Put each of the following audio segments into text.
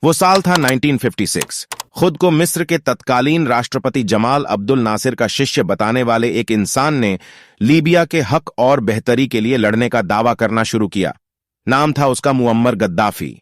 वो साल था 1956। खुद को मिस्र के तत्कालीन राष्ट्रपति जमाल अब्दुल नासिर का शिष्य बताने वाले एक इंसान ने लीबिया के हक और बेहतरी के लिए लड़ने का दावा करना शुरू किया। नाम था उसका मुअम्मर गद्दाफी।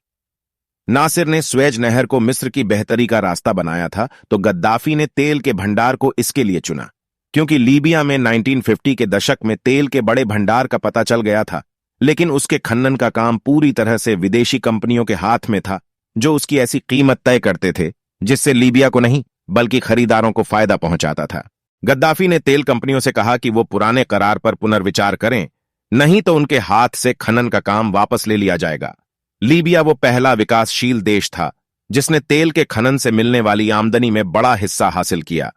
नासिर ने स्वेज नहर को मिस्र की बेहतरी का रास्ता बनाया था, तो गद्दाफी ने तेल के भंडार को इसके लिए चुना, क्योंकि लीबिया में 1950 के दशक में तेल के बड़े भंडार का पता चल गया था, लेकिन उसके खनन का काम पूरी तरह से विदेशी कंपनियों के हाथ में था, जो उसकी ऐसी कीमत तय करते थे जिससे लीबिया को नहीं बल्कि खरीदारों को फायदा पहुंचाता था। गद्दाफी ने तेल कंपनियों से कहा कि वो पुराने करार पर पुनर्विचार करें, नहीं तो उनके हाथ से खनन का काम वापस ले लिया जाएगा। लीबिया वो पहला विकासशील देश था जिसने तेल के खनन से मिलने वाली आमदनी में बड़ा हिस्सा हासिल किया।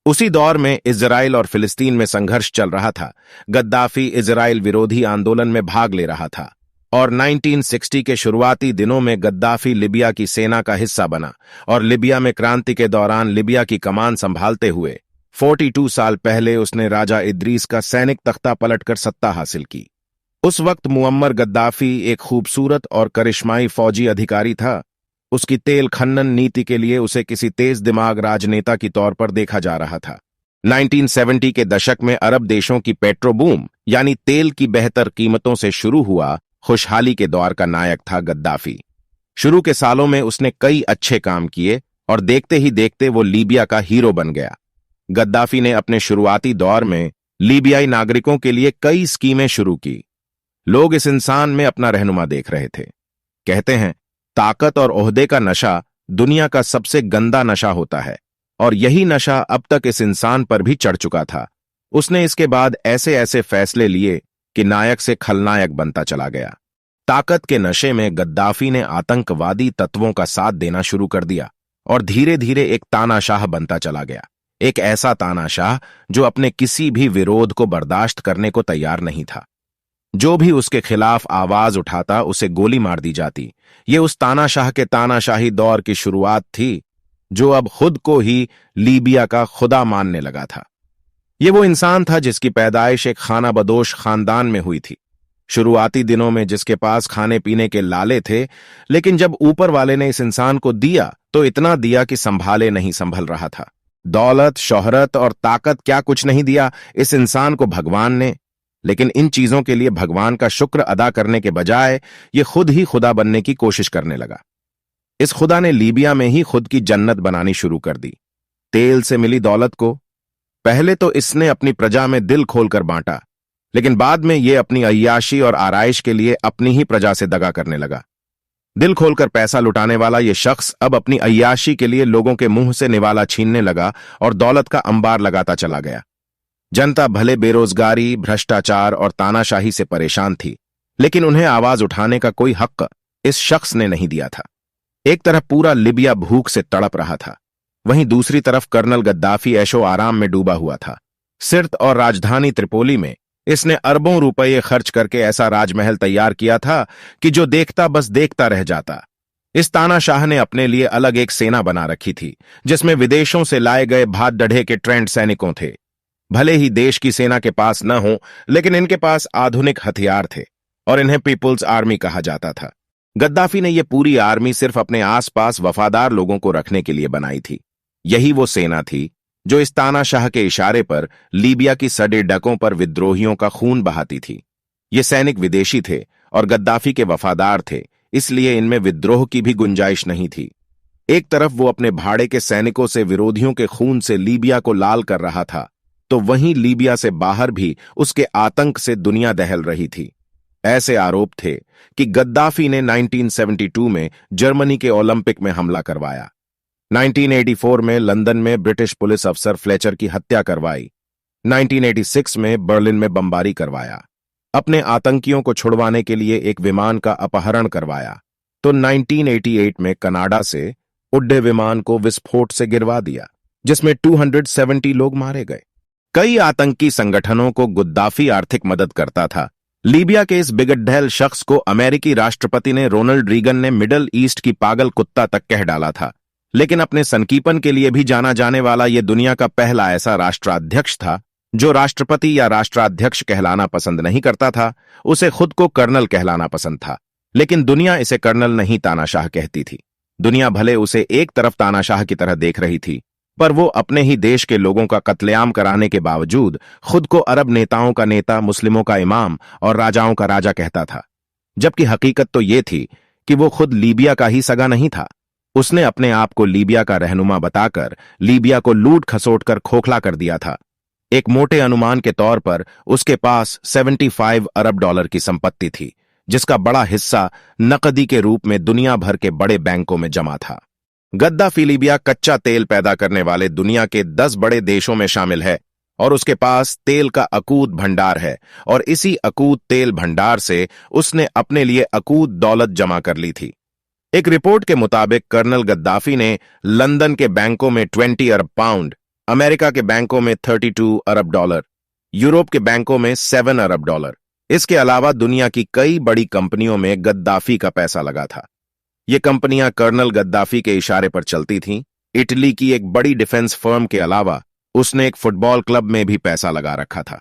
उसी दौर में इजराइल और फिलिस्तीन में संघर्ष चल रहा था। गद्दाफी इजराइल विरोधी आंदोलन में भाग ले रहा था और 1960 के शुरुआती दिनों में गद्दाफी लिबिया की सेना का हिस्सा बना और लिबिया में क्रांति के दौरान लिबिया की कमान संभालते हुए 42 साल पहले उसने राजा इद्रीस का सैनिक तख्ता पलटकर सत्ता हासिल की। उस वक्त मुअम्मर गद्दाफी एक खूबसूरत और करिश्माई फौजी अधिकारी था। उसकी तेल खनन नीति के लिए उसे किसी तेज दिमाग राजनेता की तौर पर देखा जा रहा था। 1970 के दशक में अरब देशों की पेट्रोबूम यानी तेल की बेहतर कीमतों से शुरू हुआ खुशहाली के दौर का नायक था गद्दाफी। शुरू के सालों में उसने कई अच्छे काम किए और देखते ही देखते वो लीबिया का हीरो बन गया। गद्दाफी ने अपने शुरुआती दौर में लीबियाई नागरिकों के लिए कई स्कीमें शुरू की। लोग इस इंसान में अपना रहनुमा देख रहे थे। कहते हैं, ताकत और ओहदे का नशा दुनिया का सबसे गंदा नशा होता है, और यही नशा अब तक इस इंसान पर भी चढ़ चुका था। उसने इसके बाद ऐसे ऐसे फैसले लिए कि नायक से खलनायक बनता चला गया। ताकत के नशे में गद्दाफी ने आतंकवादी तत्वों का साथ देना शुरू कर दिया और धीरे धीरे एक तानाशाह बनता चला गया। एक ऐसा तानाशाह जो अपने किसी भी विरोध को बर्दाश्त करने को तैयार नहीं था। जो भी उसके खिलाफ आवाज उठाता उसे गोली मार दी जाती। ये उस तानाशाह के तानाशाही दौर की शुरुआत थी, जो अब खुद को ही लीबिया का खुदा मानने लगा था। ये वो इंसान था जिसकी पैदाइश एक खाना बदोश खानदान में हुई थी। शुरुआती दिनों में जिसके पास खाने पीने के लाले थे, लेकिन जब ऊपर वाले ने इस इंसान को दिया तो इतना दिया कि संभाले नहीं संभल रहा था। दौलत, शोहरत और ताकत क्या कुछ नहीं दिया इस इंसान को भगवान ने, लेकिन इन चीजों के लिए भगवान का शुक्र अदा करने के बजाय ये खुद ही खुदा बनने की कोशिश करने लगा। इस खुदा ने लीबिया में ही खुद की जन्नत बनानी शुरू कर दी। तेल से मिली दौलत को पहले तो इसने अपनी प्रजा में दिल खोलकर बांटा, लेकिन बाद में ये अपनी अय्याशी और आराइश के लिए अपनी ही प्रजा से दगा करने लगा। दिल खोलकर पैसा लुटाने वाला ये शख्स अब अपनी अय्याशी के लिए लोगों के मुंह से निवाला छीनने लगा और दौलत का अंबार लगाता चला गया। जनता भले बेरोजगारी, भ्रष्टाचार और तानाशाही से परेशान थी, लेकिन उन्हें आवाज उठाने का कोई हक इस शख्स ने नहीं दिया था। एक तरफ पूरा लिबिया भूख से तड़प रहा था, वहीं दूसरी तरफ कर्नल गद्दाफी ऐशो आराम में डूबा हुआ था। सिर्त और राजधानी त्रिपोली में इसने अरबों रुपये खर्च करके ऐसा राजमहल तैयार किया था कि जो देखता बस देखता रह जाता। इस तानाशाह ने अपने लिए अलग एक सेना बना रखी थी, जिसमें विदेशों से लाए गए भात डढ़े के ट्रेंड सैनिकों थे। भले ही देश की सेना के पास न हो, लेकिन इनके पास आधुनिक हथियार थे और इन्हें पीपुल्स आर्मी कहा जाता था। गद्दाफी ने यह पूरी आर्मी सिर्फ अपने आसपास वफादार लोगों को रखने के लिए बनाई थी। यही वो सेना थी जो इस तानाशाह के इशारे पर लीबिया की सड़े डकों पर विद्रोहियों का खून बहाती थी। ये सैनिक विदेशी थे और गद्दाफी के वफादार थे, इसलिए इनमें विद्रोह की भी गुंजाइश नहीं थी। एक तरफ वो अपने भाड़े के सैनिकों से विरोधियों के खून से लीबिया को लाल कर रहा था, तो वहीं लीबिया से बाहर भी उसके आतंक से दुनिया दहल रही थी। ऐसे आरोप थे कि गद्दाफी ने 1972 में जर्मनी के ओलंपिक में हमला करवाया, 1984 में लंदन में ब्रिटिश पुलिस अफसर फ्लेचर की हत्या करवाई, 1986 में बर्लिन में बमबारी करवाया, अपने आतंकियों को छुड़वाने के लिए एक विमान का अपहरण करवाया, तो 1988 में कनाडा से उड्डे विमान को विस्फोट से गिरवा दिया, जिसमें 270 लोग मारे गए। कई आतंकी संगठनों को गद्दाफी आर्थिक मदद करता था। लीबिया के इस बिगड़ैल शख्स को अमेरिकी राष्ट्रपति ने रोनाल्ड रीगन ने मिडल ईस्ट की पागल कुत्ता तक कह डाला था, लेकिन अपने सनकीपन के लिए भी जाना जाने वाला यह दुनिया का पहला ऐसा राष्ट्राध्यक्ष था जो राष्ट्रपति या राष्ट्राध्यक्ष कहलाना पसंद नहीं करता था। उसे खुद को कर्नल कहलाना पसंद था, लेकिन दुनिया इसे कर्नल नहीं तानाशाह कहती थी। दुनिया भले उसे एक तरफ तानाशाह की तरह देख रही थी, पर वो अपने ही देश के लोगों का कत्लेआम कराने के बावजूद खुद को अरब नेताओं का नेता, मुस्लिमों का इमाम और राजाओं का राजा कहता था। जबकि हकीकत तो ये थी कि वो खुद लीबिया का ही सगा नहीं था। उसने अपने आप को लीबिया का रहनुमा बताकर लीबिया को लूट खसोट कर खोखला कर दिया था। एक मोटे अनुमान के तौर पर उसके पास 75 अरब डॉलर की संपत्ति थी, जिसका बड़ा हिस्सा नकदी के रूप में दुनिया भर के बड़े बैंकों में जमा था। गद्दाफी लीबिया कच्चा तेल पैदा करने वाले दुनिया के 10 बड़े देशों में शामिल है और उसके पास तेल का अकूत भंडार है, और इसी अकूत तेल भंडार से उसने अपने लिए अकूत दौलत जमा कर ली थी। एक रिपोर्ट के मुताबिक कर्नल गद्दाफी ने लंदन के बैंकों में 20 अरब पाउंड, अमेरिका के बैंकों में 32 अरब डॉलर, यूरोप के बैंकों में 7 अरब डॉलर, इसके अलावा दुनिया की कई बड़ी कंपनियों में गद्दाफी का पैसा लगा था। ये कंपनियां कर्नल गद्दाफी के इशारे पर चलती थीं। इटली की एक बड़ी डिफेंस फर्म के अलावा उसने एक फुटबॉल क्लब में भी पैसा लगा रखा था।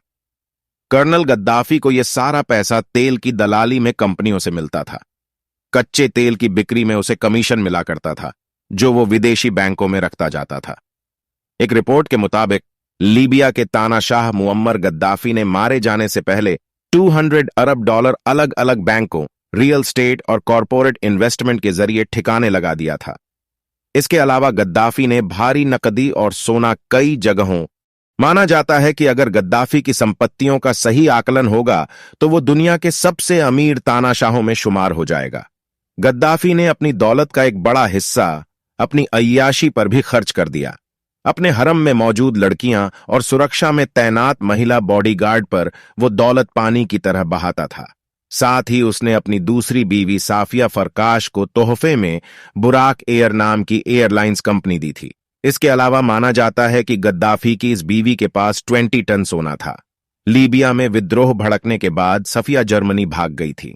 कर्नल गद्दाफी को यह सारा पैसा तेल की दलाली में कंपनियों से मिलता था। कच्चे तेल की बिक्री में उसे कमीशन मिला करता था, जो वो विदेशी बैंकों में रखता जाता था। एक रिपोर्ट के मुताबिक लीबिया के तानाशाह मुअम्मर गद्दाफी ने मारे जाने से पहले 200 अरब डॉलर अलग अलग बैंकों, रियल स्टेट और कॉरपोरेट इन्वेस्टमेंट के जरिए ठिकाने लगा दिया था। इसके अलावा गद्दाफी ने भारी नकदी और सोना कई जगहों। माना जाता है कि अगर गद्दाफी की संपत्तियों का सही आकलन होगा तो वो दुनिया के सबसे अमीर तानाशाहों में शुमार हो जाएगा। गद्दाफी ने अपनी दौलत का एक बड़ा हिस्सा अपनी अय्याशी पर भी खर्च कर दिया। अपने हरम में मौजूद लड़कियां और सुरक्षा में तैनात महिला बॉडीगार्ड पर वो दौलत पानी की तरह बहाता था। साथ ही उसने अपनी दूसरी बीवी साफिया फरकाश को तोहफे में बुराक एयर नाम की एयरलाइंस कंपनी दी थी। इसके अलावा माना जाता है कि गद्दाफी की इस बीवी के पास 20 टन सोना था। लीबिया में विद्रोह भड़कने के बाद सफिया जर्मनी भाग गई थी।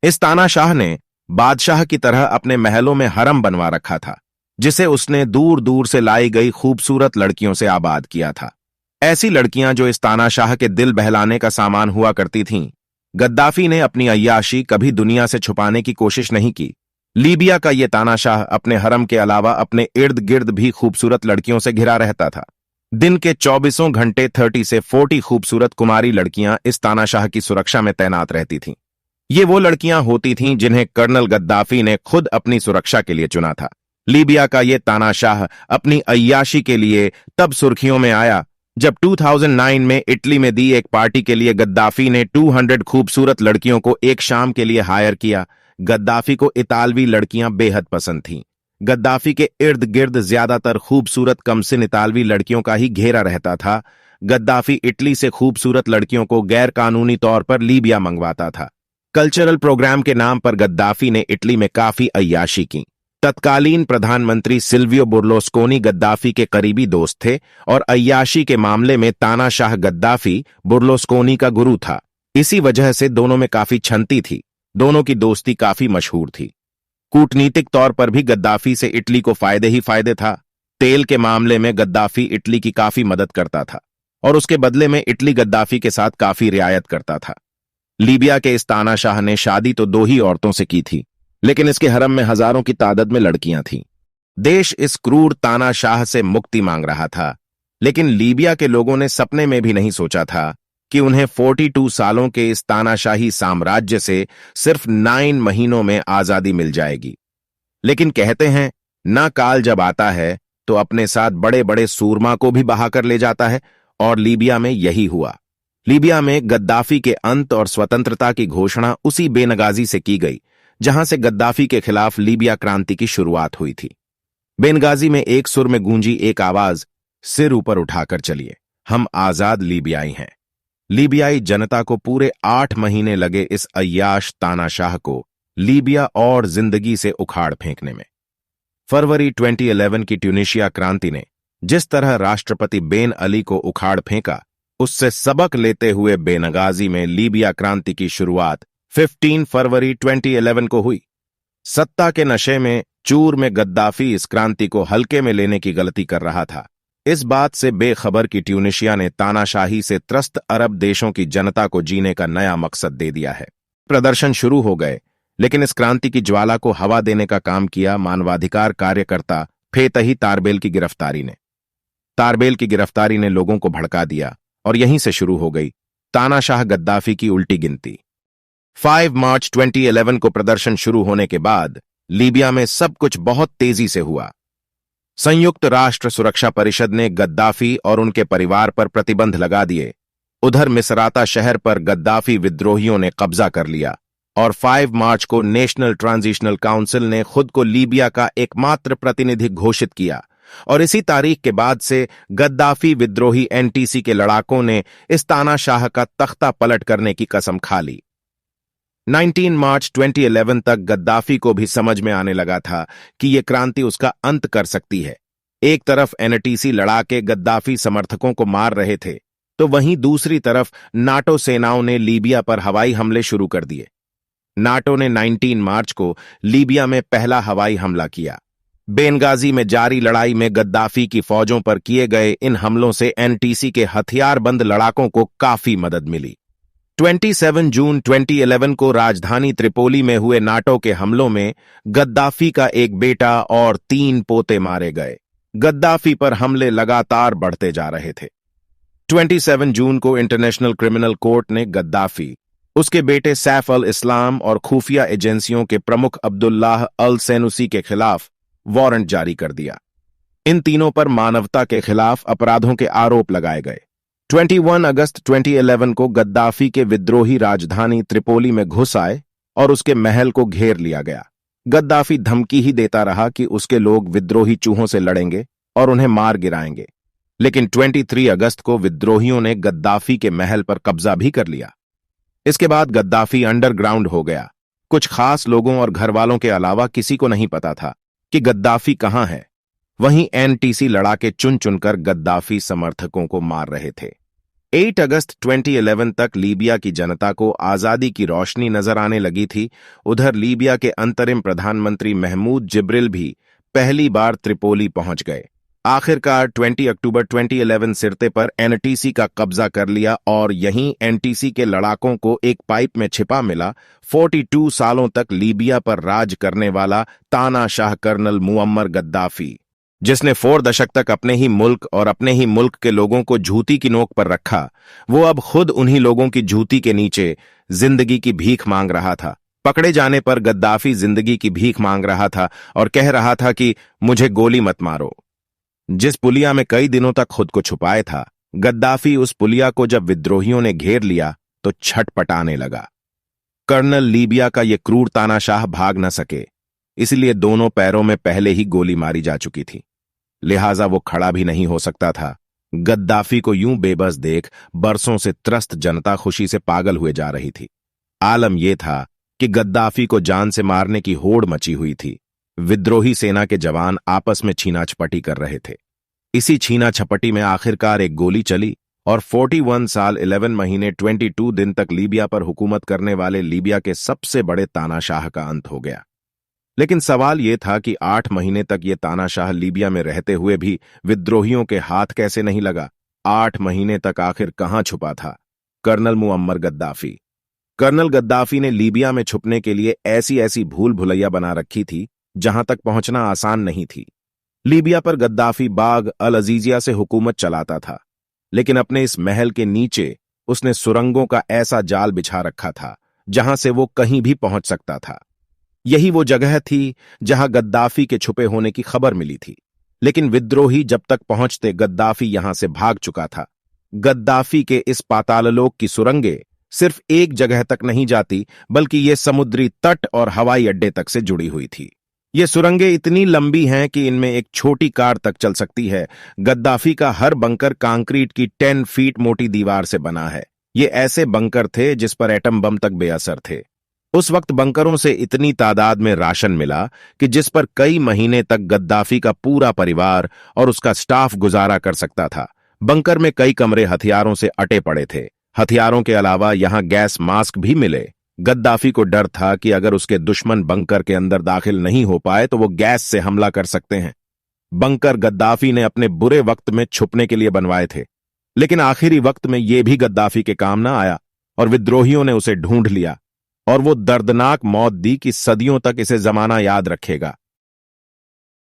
इस तानाशाह ने बादशाह की तरह अपने महलों में हरम बनवा रखा था, जिसे उसने दूर दूर से लाई गई खूबसूरत लड़कियों से आबाद किया था। ऐसी लड़कियां जो इस तानाशाह के दिल बहलाने का सामान हुआ करती थीं। गद्दाफी ने अपनी अय्याशी कभी दुनिया से छुपाने की कोशिश नहीं की। लीबिया का यह तानाशाह अपने हरम के अलावा अपने इर्द गिर्द भी खूबसूरत लड़कियों से घिरा रहता था। दिन के 24 घंटे 30 से 40 खूबसूरत कुमारी लड़कियां इस तानाशाह की सुरक्षा में तैनात रहती थीं। ये वो लड़कियां होती थीं जिन्हें कर्नल गद्दाफी ने खुद अपनी सुरक्षा के लिए चुना था। लीबिया का यह तानाशाह अपनी अय्याशी के लिए तब सुर्खियों में आया जब 2009 में इटली में दी एक पार्टी के लिए गद्दाफी ने 200 खूबसूरत लड़कियों को एक शाम के लिए हायर किया। गद्दाफी को इतालवी लड़कियां बेहद पसंद थीं। गद्दाफी के इर्द गिर्द ज्यादातर खूबसूरत कमसिन इतालवी लड़कियों का ही घेरा रहता था। गद्दाफी इटली से खूबसूरत लड़कियों को गैर कानूनी तौर पर लीबिया मंगवाता था। कल्चरल प्रोग्राम के नाम पर गद्दाफी ने इटली में काफी अय्याशी की। तत्कालीन प्रधानमंत्री सिल्वियो बुर्लुस्कोनी गद्दाफी के करीबी दोस्त थे और अय्याशी के मामले में तानाशाह गद्दाफी बुर्लुस्कोनी का गुरु था। इसी वजह से दोनों में काफी छंती थी। दोनों की दोस्ती काफी मशहूर थी। कूटनीतिक तौर पर भी गद्दाफी से इटली को फायदे ही फायदे था। तेल के मामले में गद्दाफी इटली की काफी मदद करता था और उसके बदले में इटली गद्दाफी के साथ काफी रियायत करता था। लीबिया के इस तानाशाह ने शादी तो 2 ही औरतों से की थी, लेकिन इसके हरम में हजारों की तादाद में लड़कियां थीं। देश इस क्रूर तानाशाह से मुक्ति मांग रहा था, लेकिन लीबिया के लोगों ने सपने में भी नहीं सोचा था कि उन्हें 42 सालों के इस तानाशाही साम्राज्य से सिर्फ 9 महीनों में आजादी मिल जाएगी। लेकिन कहते हैं, ना काल जब आता है तो अपने साथ बड़े बड़े सूरमा को भी बहाकर ले जाता है, और लीबिया में यही हुआ। लीबिया में गद्दाफी के अंत और स्वतंत्रता की घोषणा उसी बेनगाजी से की गई जहां से गद्दाफी के खिलाफ लीबिया क्रांति की शुरुआत हुई थी। बेनगाजी में एक सुर में गूंजी एक आवाज, सिर ऊपर उठाकर चलिए, हम आजाद लीबियाई हैं। लीबियाई जनता को पूरे 8 महीने लगे इस अय्याश तानाशाह को लीबिया और जिंदगी से उखाड़ फेंकने में। फरवरी 2011 की ट्यूनीशिया क्रांति ने जिस तरह राष्ट्रपति बेन अली को उखाड़ फेंका, उससे सबक लेते हुए बेनगाजी में लीबिया क्रांति की शुरुआत 15 फरवरी 2011 को हुई। सत्ता के नशे में चूर में गद्दाफी इस क्रांति को हल्के में लेने की गलती कर रहा था। इस बात से बेखबर कि ट्यूनीशिया ने तानाशाही से त्रस्त अरब देशों की जनता को जीने का नया मकसद दे दिया है। प्रदर्शन शुरू हो गए। लेकिन इस क्रांति की ज्वाला को हवा देने का काम किया मानवाधिकार कार्यकर्ता फेतही तारबेल की गिरफ्तारी ने। तारबेल की गिरफ्तारी ने लोगों को भड़का दिया और यहीं से शुरू हो गई तानाशाह गद्दाफी की उल्टी गिनती। 5 मार्च 2011 को प्रदर्शन शुरू होने के बाद लीबिया में सब कुछ बहुत तेजी से हुआ। संयुक्त राष्ट्र सुरक्षा परिषद ने गद्दाफी और उनके परिवार पर प्रतिबंध लगा दिए। उधर मिसराता शहर पर गद्दाफी विद्रोहियों ने कब्जा कर लिया और 5 मार्च को नेशनल ट्रांजिशनल काउंसिल ने खुद को लीबिया का एकमात्र प्रतिनिधि घोषित किया और इसी तारीख के बाद से गद्दाफी विद्रोही एनटीसी के लड़ाकों ने इस तानाशाह का तख्ता पलट करने की कसम खा ली। 19 मार्च 2011 तक गद्दाफी को भी समझ में आने लगा था कि यह क्रांति उसका अंत कर सकती है। एक तरफ एनटीसी लड़ाके गद्दाफी समर्थकों को मार रहे थे, तो वहीं दूसरी तरफ नाटो सेनाओं ने लीबिया पर हवाई हमले शुरू कर दिए। नाटो ने 19 मार्च को लीबिया में पहला हवाई हमला किया। बेनगाजी में जारी लड़ाई में गद्दाफी की फौजों पर किए गए इन हमलों से एनटीसी के हथियारबंद लड़ाकों को काफी मदद मिली। 27 जून 2011 को राजधानी त्रिपोली में हुए नाटो के हमलों में गद्दाफी का एक बेटा और 3 पोते मारे गए। गद्दाफी पर हमले लगातार बढ़ते जा रहे थे। 27 जून को इंटरनेशनल क्रिमिनल कोर्ट ने गद्दाफी, उसके बेटे सैफ अल इस्लाम और खुफिया एजेंसियों के प्रमुख अब्दुल्लाह अल सैनुसी के खिलाफ वारंट जारी कर दिया। इन तीनों पर मानवता के खिलाफ अपराधों के आरोप लगाए गए। 21 अगस्त 2011 को गद्दाफी के विद्रोही राजधानी त्रिपोली में घुस आए और उसके महल को घेर लिया गया। गद्दाफी धमकी ही देता रहा कि उसके लोग विद्रोही चूहों से लड़ेंगे और उन्हें मार गिराएंगे, लेकिन 23 अगस्त को विद्रोहियों ने गद्दाफी के महल पर कब्जा भी कर लिया। इसके बाद गद्दाफी अंडरग्राउंड हो गया। कुछ खास लोगों और घरवालों के अलावा किसी को नहीं पता था कि गद्दाफी कहां है। वहीं एनटीसी लड़ाके चुन चुनकर गद्दाफी समर्थकों को मार रहे थे। 8 अगस्त 2011 तक लीबिया की जनता को आजादी की रोशनी नजर आने लगी थी। उधर लीबिया के अंतरिम प्रधानमंत्री महमूद जिब्रिल भी पहली बार त्रिपोली पहुंच गए। आखिरकार 20 अक्टूबर 2011 सिरते पर एनटीसी का कब्जा कर लिया और यहीं एनटीसी के लड़ाकों को एक पाइप में छिपा मिला 42 सालों तक लीबिया पर राज करने वाला तानाशाह कर्नल मुअम्मर गद्दाफी, जिसने 4 दशक तक अपने ही मुल्क और अपने ही मुल्क के लोगों को जूती की नोक पर रखा। वो अब खुद उन्हीं लोगों की जूती के नीचे जिंदगी की भीख मांग रहा था। पकड़े जाने पर गद्दाफी जिंदगी की भीख मांग रहा था और कह रहा था कि मुझे गोली मत मारो। जिस पुलिया में कई दिनों तक खुद को छुपाए था, गद्दाफी उस पुलिया को जब विद्रोहियों ने घेर लिया तो छटपटाने लगा। कर्नल लीबिया का यह क्रूर तानाशाह भाग न सके, इसलिए दोनों पैरों में पहले ही गोली मारी जा चुकी थी, लिहाजा वो खड़ा भी नहीं हो सकता था। गद्दाफी को यूं बेबस देख बरसों से त्रस्त जनता खुशी से पागल हुए जा रही थी। आलम यह था कि गद्दाफी को जान से मारने की होड़ मची हुई थी। विद्रोही सेना के जवान आपस में छीना छपटी कर रहे थे। इसी छीना छपटी में आखिरकार एक गोली चली और 41 साल 11 महीने 22 दिन तक लीबिया पर हुकूमत करने वाले लीबिया के सबसे बड़े तानाशाह का अंत हो गया। लेकिन सवाल यह था कि 8 महीने तक ये तानाशाह लीबिया में रहते हुए भी विद्रोहियों के हाथ कैसे नहीं लगा। 8 महीने तक आखिर कहां छुपा था colonel Muammar Gaddafi. Colonel Gaddafi ने लीबिया में छुपने के लिए ऐसी ऐसी भूल भुलैया बना रखी थी जहां तक पहुंचना आसान नहीं थी। लीबिया पर गद्दाफी बाग अल अजीजिया से हुकूमत चलाता था, लेकिन अपने इस महल के नीचे उसने सुरंगों का ऐसा जाल बिछा रखा था जहां से वो कहीं भी पहुंच सकता था। यही वो जगह थी जहां गद्दाफी के छुपे होने की खबर मिली थी, लेकिन विद्रोही जब तक पहुंचते गद्दाफी यहां से भाग चुका था। गद्दाफी के इस पाताललोक की सुरंगें सिर्फ एक जगह तक नहीं जाती, बल्कि ये समुद्री तट और हवाई अड्डे तक से जुड़ी हुई थी। ये सुरंगें इतनी लंबी हैं कि इनमें एक छोटी कार तक चल सकती है। गद्दाफी का हर बंकर कंक्रीट की 10 फीट मोटी दीवार से बना है। ये ऐसे बंकर थे जिस पर एटम बम तक बेअसर थे। उस वक्त बंकरों से इतनी तादाद में राशन मिला कि जिस पर कई महीने तक गद्दाफी का पूरा परिवार और उसका स्टाफ गुजारा कर सकता था। बंकर में कई कमरे हथियारों से अटे पड़े थे। हथियारों के अलावा यहां गैस मास्क भी मिले। गद्दाफी को डर था कि अगर उसके दुश्मन बंकर के अंदर दाखिल नहीं हो पाए तो वो गैस से हमला कर सकते हैं। बंकर गद्दाफी ने अपने बुरे वक्त में छुपने के लिए बनवाए थे, लेकिन आखिरी वक्त में यह भी गद्दाफी के काम न आया और विद्रोहियों ने उसे ढूंढ लिया। और वो दर्दनाक मौत दी कि सदियों तक इसे जमाना याद रखेगा।